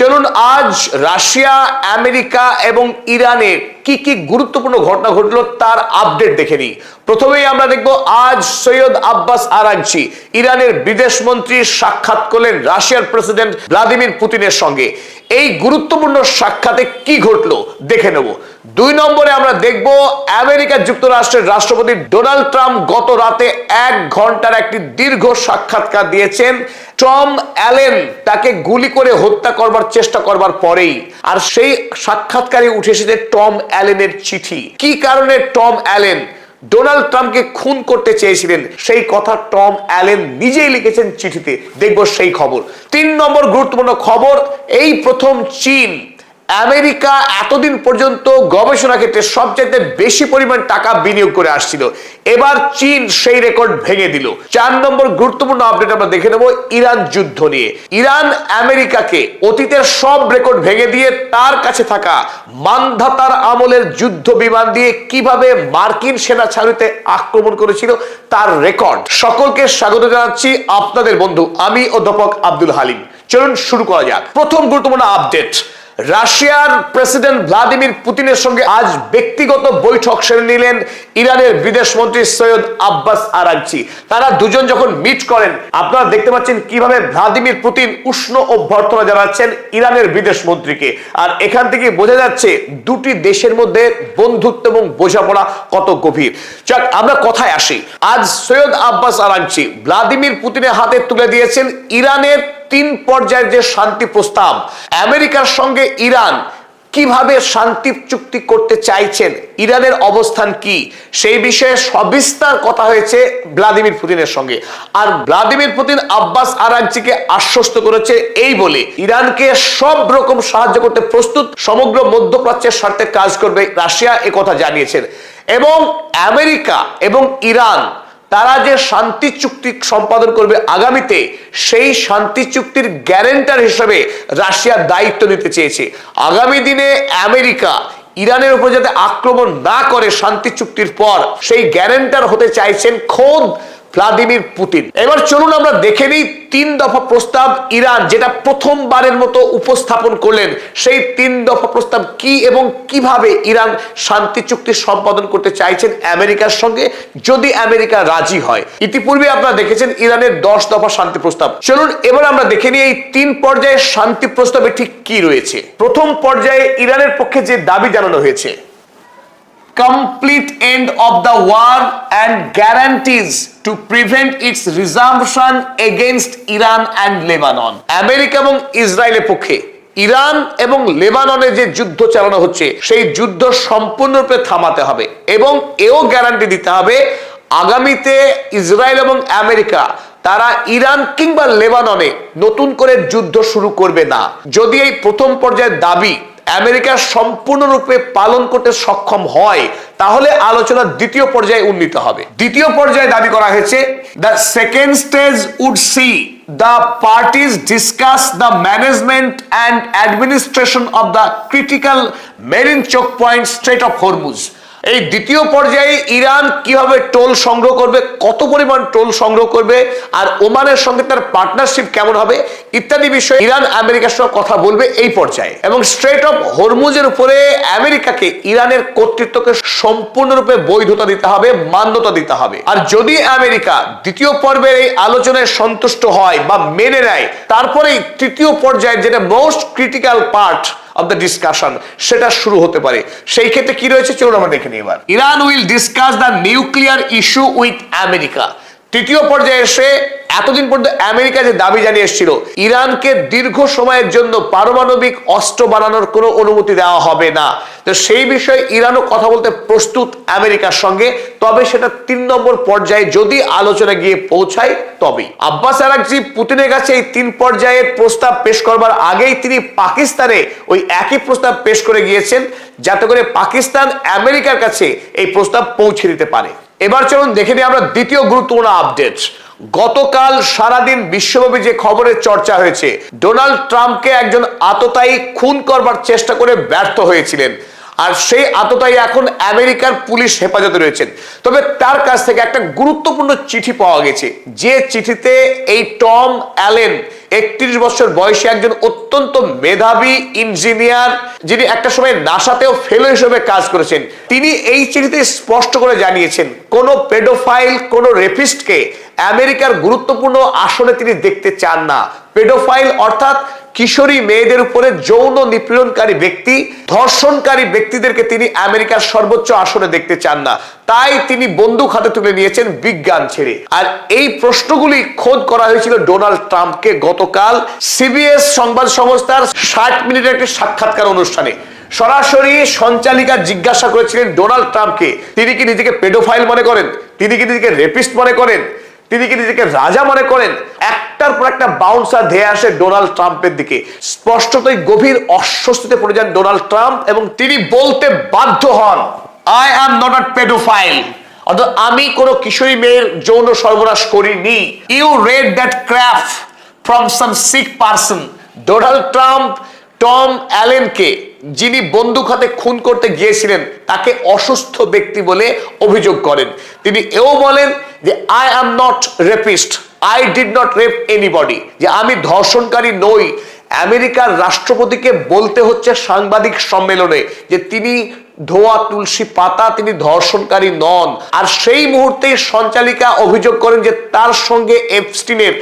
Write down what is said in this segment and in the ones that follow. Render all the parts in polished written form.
চলুন আজ Russia, America এবং ইরানের কি কি গুরুত্বপূর্ণ ঘটনা ঘটলো তার আপডেট দেখে নিই। প্রথমেই আমরা দেখব আজ সৈয়দ আব্বাস আরাগচি ইরানের বিদেশ মন্ত্রী সাক্ষাৎ করলেন রাশিয়ার প্রেসিডেন্ট ভ্লাদিমির পুতিনের সঙ্গে। এই গুরুত্বপূর্ণ সাক্ষাতে কি ঘটলো দেখে নেব। 2 নম্বরে আমরা দেখব আমেরিকা যুক্তরাষ্ট্রের রাষ্ট্রপতি ডোনাল্ড ট্রাম্প গত রাতে 1 ঘন্টার একটি দীর্ঘ সাক্ষাৎকার দিয়েছেন টম অ্যালেন তাকে গুলি করে হত্যা করবার চেষ্টা করবার পরেই। আর সেই সাক্ষাৎকারে উঠে এসেছে টম অ্যালেনের চিঠি। কি কারণে টম অ্যালেন ডোনাল্ড ট্রাম্পকে খুন করতে চেয়েছিলেন সেই কথা টম অ্যালেন নিজেই লিখেছেন চিঠিতে। দেখব সেই খবর। 3 নম্বর গুরুত্বপূর্ণ খবর, এই প্রথম চীন আমেরিকা এতদিন পর্যন্ত গবেষণা ক্ষেত্রে সবচেয়ে বেশি পরিমাণ টাকা বিনিয়োগ করে আসছিল, এবার চীন সেই রেকর্ড ভেঙে দিল। 4 নম্বর গুরুত্বপূর্ণ আপডেট আমরা দেখে নেব ইরান যুদ্ধ নিয়ে। ইরান আমেরিকাকে অতীতের সব রেকর্ড ভেঙে দিয়ে তার কাছে থাকা মানধাতার আমলের যুদ্ধ বিমান দিয়ে কিভাবে মার্কিন সেনা ছাউনিতে আক্রমণ করেছিল তার রেকর্ড। সকলকে স্বাগত জানাচ্ছি, আপনাদের বন্ধু আমি অধ্যাপক আব্দুল হালিম। চলুন শুরু করা যাক। প্রথম গুরুত্বপূর্ণ আপডেট, রাশিয়ার প্রেসিডেন্ট ভ্লাদিমির পুতিনের সঙ্গে আজ ব্যক্তিগত বৈঠক সেরে নিলেন ইরানের বিদেশ মন্ত্রী সৈয়দ আব্বাস আরাগচি। তারা দুজন যখন মিট করেন আপনারা দেখতে পাচ্ছেন কিভাবে ভ্লাদিমির পুতিন উষ্ণ অভ্যর্থনা জানাচ্ছেন ইরানের বিদেশ মন্ত্রীকে। আর এখান থেকে বোঝা যাচ্ছে দুটি দেশের মধ্যে বন্ধুত্ব এবং বোঝাপড়া কত গভীর। যাক, আমরা কথায় আসি। আজ সৈয়দ আব্বাস আরাগচি ভ্লাদিমির পুতিনের হাতে তুলে দিয়েছেন ইরানের 3 পর্যায়ের যে শান্তি প্রস্তাব। আমেরিকার সঙ্গে ইরান কিভাবে শান্তি চুক্তি করতে চাইছেন, ইরানের অবস্থান কি, সেই বিষয়ে সবিস্তার কথা হয়েছে ভ্লাদিমির পুতিনের সঙ্গে। আর ভ্লাদিমির পুতিন আব্বাস আরাগচিকে আশ্বস্ত করেছে এই বলে ইরানকে সব রকম সাহায্য করতে প্রস্তুত, সমগ্র মধ্যপ্রাচ্যের স্বার্থে কাজ করবে রাশিয়া, একথা জানিয়েছেন। এবং আমেরিকা এবং ইরান তারা যে শান্তি চুক্তি সম্পাদন করবে আগামীতে, সেই শান্তি চুক্তির গ্যারান্টার হিসেবে রাশিয়া দায়িত্ব নিতে চেয়েছে। আগামী দিনে আমেরিকা ইরানের উপর যাতে আক্রমণ না করে শান্তি চুক্তির পর, সেই গ্যারান্টার হতে চাইছেন খোদ ভ্লাদিমির পুতিন। এবার চলুন আমরা দেখে নিই 3 দফা প্রস্তাব ইরান যেটা প্রথমবারের মতো উপস্থাপন করলেন, সেই 3 দফা প্রস্তাব কি এবং কিভাবে ইরান শান্তি চুক্তি সম্পাদন করতে চাইছেন আমেরিকার সঙ্গে, যদি আমেরিকা রাজি হয়। ইতিপূর্বে আপনারা দেখেছেন ইরানের 10 দফা শান্তি প্রস্তাব। চলুন এবার আমরা দেখে নিই এই 3 পর্যায়ের শান্তি প্রস্তাবে ঠিক কি রয়েছে। প্রথম পর্যায়ে ইরানের পক্ষে যে দাবি জানানো হয়েছে, complete end of the war and guarantees to prevent its resumption against Iran and Lebanon। America এবং ইসরায়েলের পক্ষে ইরান এবং লেবাননে যে যুদ্ধ চালানো হচ্ছে সেই যুদ্ধ সম্পূর্ণরূপে থামাতে হবে এবং এও গ্যারান্টি দিতে হবে আগামীতে ইসরায়েল এবং আমেরিকা তারা ইরান কিংবা লেবাননে নতুন করে যুদ্ধ শুরু করবে না। যদি এই প্রথম পর্যায়ের দাবি আমেরিকা সম্পূর্ণরূপে পালন করতে সক্ষম হয়, তাহলে আলোচনা দ্বিতীয় পর্যায়ে উন্নীত হবে। দ্বিতীয় পর্যায়ে দাবি করা হয়েছে, the second stage would see the parties discuss the management and administration of the critical marine choke point Strait of Hormuz। এই দ্বিতীয় পর্যায়ে ইরান কিভাবে টোল সংগ্রহ করবে, কত পরিমাণ টোল সংগ্রহ করবে, আর ওমানের সঙ্গে তার পার্টনারশিপ কেমন হবে ইত্যাদি বিষয়ে ইরান আমেরিকার সঙ্গে কথা বলবে এই পর্যায়ে। এবং স্ট্রেট অফ হরমুজের উপরে আমেরিকাকে ইরানের কর্তৃত্বকে সম্পূর্ণরূপে বৈধতা দিতে হবে, মান্যতা দিতে হবে। আর যদি আমেরিকা দ্বিতীয় পর্বের এই আলোচনায় সন্তুষ্ট হয় বা মেনে নেয়, তারপরেই তৃতীয় পর্যায়ের যেটা most critical part of the discussion সেটা শুরু হতে পারে। সেই ক্ষেত্রে কি রয়েছে চলুন আমরা দেখে নিই। এবার Iran will discuss the nuclear issue with America. তৃতীয় পর্যায়ে এসে এতদিন পর্যন্ত আমেরিকা যে দাবি জানিয়ে এসেছিল ইরানকে দীর্ঘ সময়ের জন্য পারমাণবিক অস্ত্র বানানোর কোনো অনুমতি দেওয়া হবে না, তো সেই বিষয়ে ইরানও কথা বলতে প্রস্তুত আমেরিকার সঙ্গে। তবে সেটা 3 নম্বর পর্যায়ে যদি আলোচনা গিয়ে পৌঁছায় তবেই। আব্বাস আরাগচি পুতিনের কাছে এই 3 পর্যায়ের প্রস্তাব পেশ করবার আগেই তিনি পাকিস্তানে ওই একই প্রস্তাব পেশ করে গিয়েছেন, যাতে করে পাকিস্তান আমেরিকার কাছে এই প্রস্তাব পৌঁছে দিতে পারে। এবার চলুন দেখে নিই আমরা দ্বিতীয় গুরুত্বপূর্ণ আপডেট। গতকাল সারাদিন বিশ্বব্যাপী যে খবরের চর্চা হয়েছে, ডোনাল্ড ট্রাম্পকে একজন আততায়ী খুন করবার চেষ্টা করে ব্যর্থ হয়েছিলেন। আর সেই আততায়ী এখন আমেরিকার পুলিশ হেফাজতে রয়েছেন। তবে তার কাছ থেকে একটা গুরুত্বপূর্ণ চিঠি পাওয়া গেছে, যে চিঠিতে এই টম অ্যালেন 31 বছর বয়সী একজন অত্যন্ত মেধাবী ইঞ্জিনিয়ার, যিনি একটা সময় নাসাতেও ফেলো হিসেবে কাজ করেছেন, তিনি এই চিঠিতে স্পষ্ট করে জানিয়েছেন কোন পেডোফাইল, কোন রেপিস্টকে আমেরিকার গুরুত্বপূর্ণ আসনে তিনি দেখতে চান না। পেডোফাইল অর্থাৎ কিশোরী মেয়েদের উপরে যৌন নিপীড়নকারী ব্যক্তি, ধর্ষণকারী ব্যক্তিদেরকে তিনি আমেরিকার সর্বোচ্চ আসনে দেখতে চান না। তাই তিনি বন্দুক হাতে তুলে নিয়েছেন বিজ্ঞান ছেড়ে। আর এই প্রশ্নগুলি খোদ করা হয়েছিল ডোনাল্ড ট্রাম্পকে গতকাল সিবিএস সংবাদ সংস্থার 60 মিনিটের একটি সাক্ষাৎকার অনুষ্ঠানে। সরাসরি সঞ্চালিকা জিজ্ঞাসা করেছিলেন ডোনাল্ড ট্রাম্পকে, তিনি কি নিজেকে পেডোফাইল মনে করেন, তিনি কি নিজেকে রেপিস্ট মনে করেন, তিনি কি নিজেকে রাজা মনে করেন। একটার পর একটা বাউন্সার ধেয়ে আসে ডোনাল্ড ট্রাম্পের দিকে। স্পষ্টতই গভীর অস্বস্তিতে পড়ে যান ডোনাল্ড ট্রাম্প এবং তিনি বলতে বাধ্য হন, I am not a paedophile, অর্থাৎ আমি কোনো কিশোরী মেয়ের যৌন সর্বনাশ করিনি। You read that crap from some sick person. Donald Trump Tom অ্যালেনকে, যিনি বন্দুক হাতে খুন করতে গিয়েছিলেন, তাকে অসুস্থ ব্যক্তি বলে অভিযোগ করেন। তিনি এও বলেন যে I am not rapist, I did not rape anybody, যে আমি ধর্ষণকারী নই। আমেরিকার রাষ্ট্রপতিকে বলতে হচ্ছে সাংবাদিক সম্মেলনে যে তিনি ধোয়া তুলসী পাতা, তিনি ধর্ষণকারী নন। আর সেই মুহূর্তেই সঞ্চালিকা অভিযোগ করেন যে তার সঙ্গে এপস্টিনের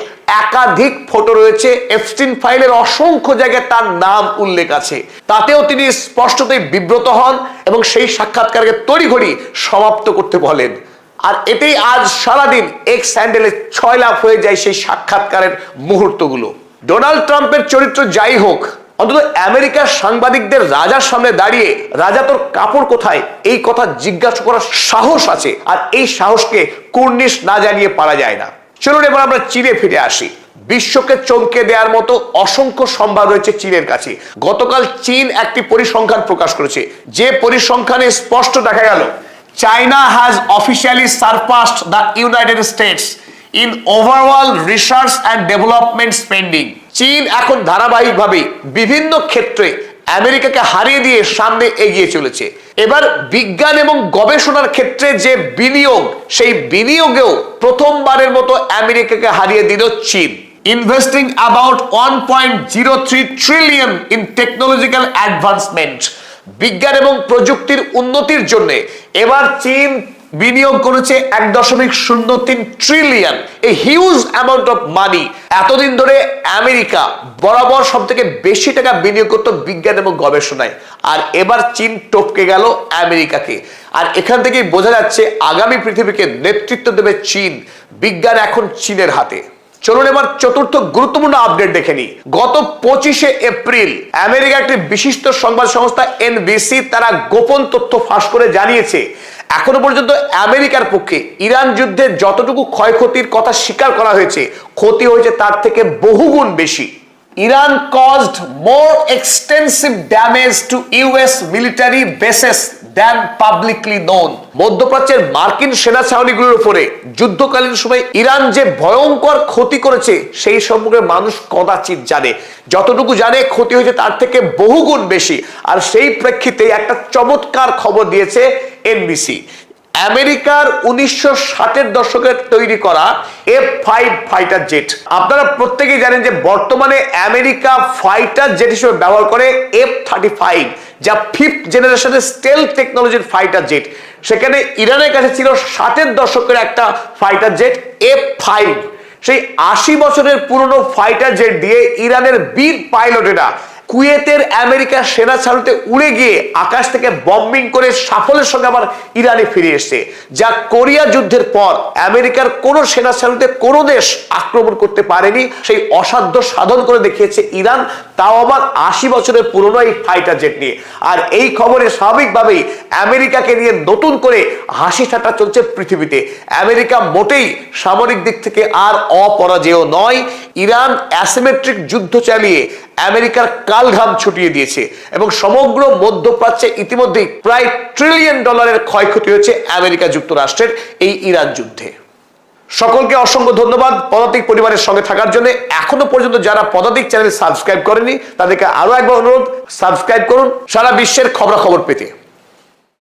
একাধিক ফটো রয়েছে, এপস্টিন ফাইলের অসংখ্য জায়গায় তার নাম উল্লেখ আছে। তাতেও তিনি স্পষ্টতই বিব্রত হন এবং সেই সাক্ষাৎকারকে তড়িঘড়ি সমাপ্ত করতে বলেন। আর এতেই আজ সারাদিন এক্স হ্যান্ডেলে 6 লাখ হয়ে যায় সেই সাক্ষাৎকারের মুহূর্তগুলো। ডোনাল্ড ট্রাম্পের চরিত্র যাই হোক, অন্তত আমেরিকার সাংবাদিকদের রাজার সামনে দাঁড়িয়ে রাজা তোর কাপড় কোথায় এই কথা জিজ্ঞাসা করার সাহস আছে, আর এই সাহসকে কুর্নিশ না জানিয়ে পারা যায় না। চলুন এবার আমরা চীনে ফিরে আসি। বিশ্বকে চমকে দেওয়ার মতো অসংখ্য সম্ভার রয়েছে চীনের কাছে। গতকাল চীন একটি পরিসংখ্যান প্রকাশ করেছে, যে পরিসংখ্যানে স্পষ্ট দেখা গেল China has officially surpassed the United States in overall research and development spending. চীন এখন ধারাবাহিকভাবে বিভিন্ন ক্ষেত্রে আমেরিকাকে হারিয়ে দিয়ে সামনে এগিয়ে চলেছে। এবার বিজ্ঞান এবং গবেষণার ক্ষেত্রে যে বিনিয়োগ, সেই বিনিয়োগেও প্রথমবারের মতো আমেরিকাকে হারিয়ে দিল চীন। Investing about 1.03 trillion in technological advancement. বিজ্ঞান এবং প্রযুক্তির উন্নতির জন্য এবার চীন বিনিয়োগ করেছে 1.03 trillion, a huge amount of money. এতদিন ধরে আমেরিকা বরাবর সব থেকে বেশি টাকা বিনিয়োগ করত বিজ্ঞান এবং গবেষণায়, আর এবার চীন টপকে গেল আমেরিকাকে। আর এখান থেকেই বোঝা যাচ্ছে আগামী পৃথিবীকে নেতৃত্ব দেবে চীন। বিজ্ঞান এখন চীনের হাতে। চলুন এবার চতুর্থ গুরুত্বপূর্ণ আপডেট দেখে নিই। গত 25শে এপ্রিল আমেরিকার একটি বিশিষ্ট সংবাদ সংস্থা এনবিসি তারা গোপন তথ্য ফাঁস করে জানিয়েছে এখনো পর্যন্ত আমেরিকার পক্ষে ইরান যুদ্ধে যতটুকু ক্ষয়ক্ষতির কথা স্বীকার করা হয়েছে, ক্ষতি হয়েছে তার থেকে বহুগুণ বেশি। Iran caused more extensive damage to US military bases than publicly known. মধ্যপ্রাচ্যের মার্কিন সেনা ছাউনিগুলোর উপরে যুদ্ধকালীন সময় ইরান যে ভয়ঙ্কর ক্ষতি করেছে সেই সম্পর্কে মানুষ কদাচিৎ জানে। যতটুকু জানে ক্ষতি হয়েছে তার থেকে বহুগুণ বেশি। আর সেই প্রেক্ষিতে একটা চমৎকার খবর দিয়েছে এনবিসি। আমেরিকার 1960-এর দশকের তৈরি করা F-5 ফাইটার জেট, আপনারা প্রত্যেকেই জানেন যে বর্তমানে আমেরিকা ফাইটার জেট হিসেবে ব্যবহার করে F-35, যা 5th জেনারেশনের স্টেলথ টেকনোলজির ফাইটার জেট। সেখানে ইরানের কাছে ছিল 60-এর দশকের একটা ফাইটার জেট F-5। সেই 80 বছরের পুরনো ফাইটার জেট দিয়ে ইরানের বীর পাইলটেরা কুয়েতের আমেরিকার সেনা ছাউনিতে উড়ে গিয়ে আকাশ থেকে বম্বিং করে সাফল্যের সঙ্গে আবার ইরানে ফিরে এসেছে, যা কোরিয়া যুদ্ধের পর আমেরিকার কোনো সেনা ছাউনিতে কোনো দেশ আক্রমণ করতে পারেনি। সেই অসাধ্য সাধন করে দেখিয়েছে ইরান, তাও আবার 80 বছরের পুরনো এই ফাইটার জেট নিয়ে। আর এই খবরে স্বাভাবিকভাবেই আমেরিকাকে নিয়ে নতুন করে হাসি ঠাট্টা চলছে পৃথিবীতে। আমেরিকা মোটেই সামরিক দিক থেকে আর অপরাজেয় নয়। ইরান অ্যাসিমেট্রিক যুদ্ধ চালিয়ে আমেরিকার কালঘাম ছুটিয়ে দিয়েছে এবং সমগ্র মধ্যপ্রাচ্যে ইতিমধ্যেই প্রায় $1 ট্রিলিয়ন ক্ষয়ক্ষতি হয়েছে আমেরিকা যুক্তরাষ্ট্রের এই ইরান যুদ্ধে। সকলকে অসংখ্য ধন্যবাদ পদাতিক পরিবারের সঙ্গে থাকার জন্য। এখনো পর্যন্ত যারা পদাতিক চ্যানেল সাবস্ক্রাইব করেনি তাদেরকে আরো একবার অনুরোধ, সাবস্ক্রাইব করুন সারা বিশ্বের খবরাখবর পেতে।